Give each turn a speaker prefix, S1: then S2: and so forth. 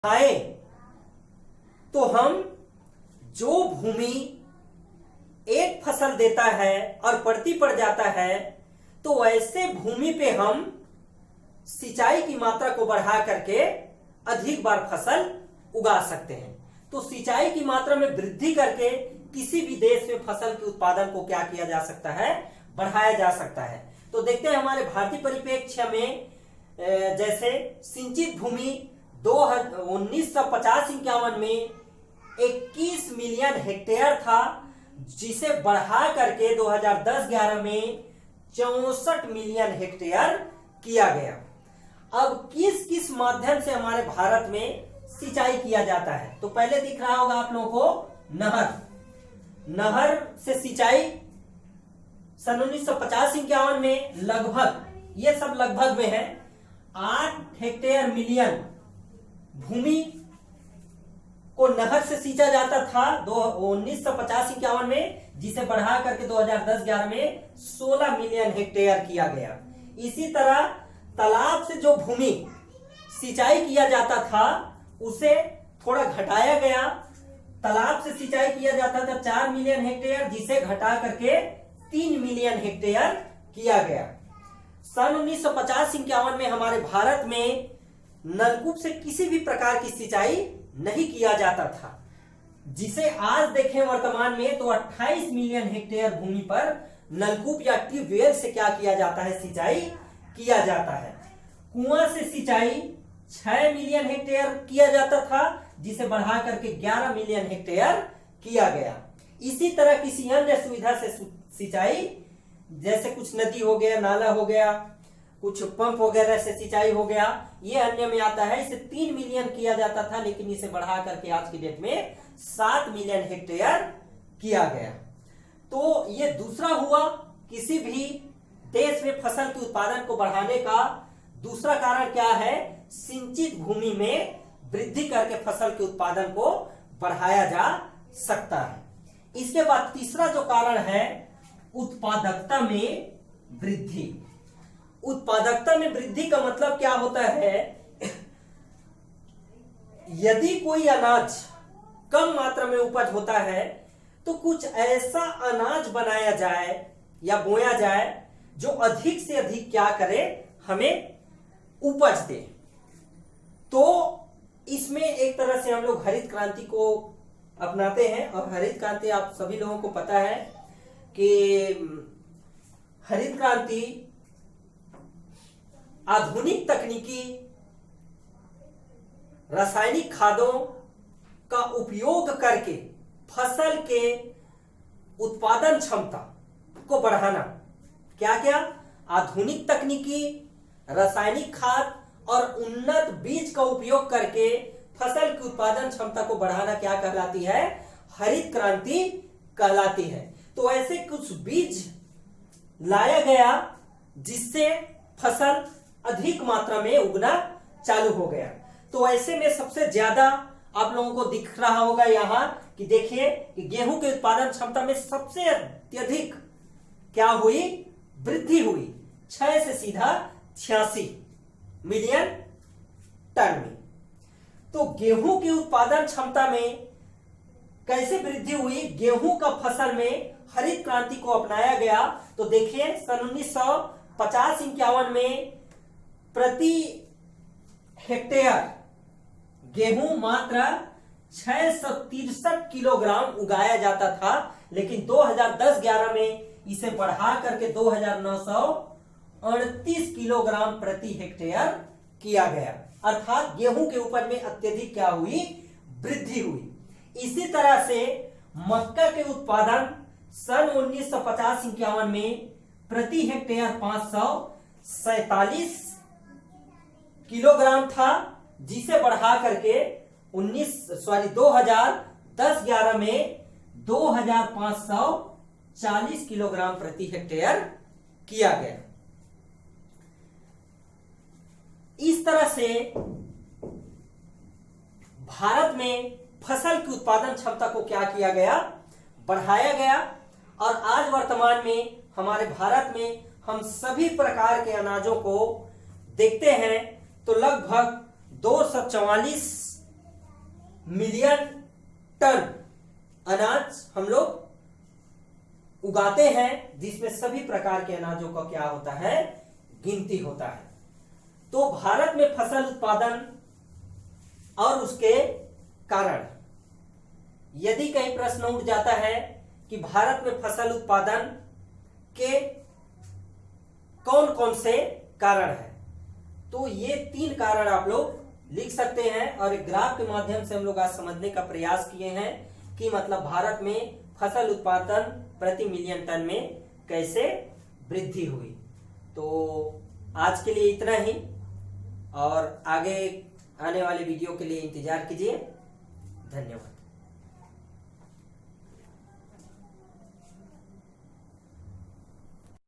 S1: आए तो हम जो भूमि एक फसल देता है और पड़ती पड़ जाता है, तो ऐसे भूमि पे हम सिंचाई की मात्रा को बढ़ा करके अधिक बार फसल उगा सकते हैं। तो सिंचाई की मात्रा में वृद्धि करके किसी भी देश में फसल के उत्पादन को क्या किया जा सकता है, बढ़ाया जा सकता है। तो देखते हैं हमारे भारतीय परिप्रेक्ष्य में जैसे सिंचित भूमि 1950-51 में 21 मिलियन हेक्टेयर था, जिसे बढ़ा करके 2010-11 में 64 मिलियन हेक्टेयर किया गया। अब किस किस माध्यम से हमारे भारत में सिंचाई किया जाता है, तो पहले दिख रहा होगा आप लोगों को नहर से सिंचाई सन 1950-51 में लगभग, ये सब लगभग में है, 8 हेक्टेयर मिलियन भूमि को नहर से सींचा जाता था 1950-51 में, जिसे बढ़ा करके 2010-11 में 16 मिलियन हेक्टेयर किया गया। इसी तरह तालाब से जो भूमि सिंचाई किया जाता था उसे थोड़ा घटाया गया। तालाब से सिंचाई किया जाता था 4 मिलियन हेक्टेयर, जिसे घटा करके 3 मिलियन हेक्टेयर किया गया। सन 1950-51 में हमारे भारत में नलकूप से किसी भी प्रकार की सिंचाई नहीं किया जाता था, जिसे आज देखें वर्तमान में तो 28 मिलियन हेक्टेयर भूमि पर नलकूप या ट्यूबवेल से क्या किया जाता है, सिंचाई किया जाता है। कुआं से सिंचाई 6 मिलियन हेक्टेयर किया जाता था, जिसे बढ़ा करके 11 मिलियन हेक्टेयर किया गया। इसी तरह किसी अन्य सुविधा से सिंचाई, जैसे कुछ नदी हो गया, नाला हो गया, कुछ पंप वगैरह से सिंचाई हो गया, ये अन्य में आता है। इसे 3 मिलियन किया जाता था, लेकिन इसे बढ़ा करके आज की डेट में 7 मिलियन हेक्टेयर किया गया। तो ये दूसरा हुआ किसी भी देश में फसल के उत्पादन को बढ़ाने का दूसरा कारण क्या है, सिंचित भूमि में वृद्धि करके फसल के उत्पादन को बढ़ाया जा सकता है। इसके बाद तीसरा जो कारण है, उत्पादकता में वृद्धि। उत्पादकता में वृद्धि का मतलब क्या होता है, यदि कोई अनाज कम मात्रा में उपज होता है तो कुछ ऐसा अनाज बनाया जाए या बोया जाए जो अधिक से अधिक क्या करे, हमें उपज दे। तो इसमें एक तरह से हम लोग हरित क्रांति को अपनाते हैं। और हरित क्रांति आप सभी लोगों को पता है कि हरित क्रांति आधुनिक तकनीकी रासायनिक खादों का उपयोग करके फसल के उत्पादन क्षमता को बढ़ाना। क्या क्या? आधुनिक तकनीकी, रासायनिक खाद और उन्नत बीज का उपयोग करके फसल की उत्पादन क्षमता को बढ़ाना क्या कहलाती है, हरित क्रांति कहलाती है। तो ऐसे कुछ बीज लाया गया जिससे फसल अधिक मात्रा में उगना चालू हो गया। तो ऐसे में सबसे ज्यादा आप लोगों को दिख रहा होगा यहां कि देखिए कि गेहूं के उत्पादन क्षमता में सबसे अत्यधिक क्या हुई, वृद्धि हुई, 6 से सीधा 86 मिलियन टन में। तो गेहूं की उत्पादन क्षमता में कैसे वृद्धि हुई, गेहूं का फसल में हरित क्रांति को अपनाया गया। तो देखिए सन 1950-51 में प्रति हेक्टेयर गेहूं मात्र 663 किलोग्राम उगाया जाता था, लेकिन 2010-11 में इसे बढ़ा करके 2938 किलोग्राम प्रति हेक्टेयर किया गया। अर्थात गेहूं के उपज में अत्यधिक क्या हुई, वृद्धि हुई। इसी तरह से मक्का के उत्पादन सन 1950-51 में प्रति हेक्टेयर 547 किलोग्राम था, जिसे बढ़ा करके 2010-11 में 2540 किलोग्राम प्रति हेक्टेयर किया गया। इस तरह से भारत में फसल की उत्पादन क्षमता को क्या किया गया, बढ़ाया गया। और आज वर्तमान में हमारे भारत में हम सभी प्रकार के अनाजों को देखते हैं तो लगभग 244 मिलियन टन अनाज हम लोग उगाते हैं, जिसमें सभी प्रकार के अनाजों का क्या होता है, गिनती होता है। तो भारत में फसल उत्पादन और उसके कारण, यदि कहीं प्रश्न उठ जाता है कि भारत में फसल उत्पादन के कौन कौन से कारण है, तो ये 3 कारण आप लोग लिख सकते हैं। और एक ग्राफ के माध्यम से हम लोग आज समझने का प्रयास किए हैं कि मतलब भारत में फसल उत्पादन प्रति मिलियन टन में कैसे वृद्धि हुई। तो आज के लिए इतना ही, और आगे आने वाले वीडियो के लिए इंतजार कीजिए। धन्यवाद।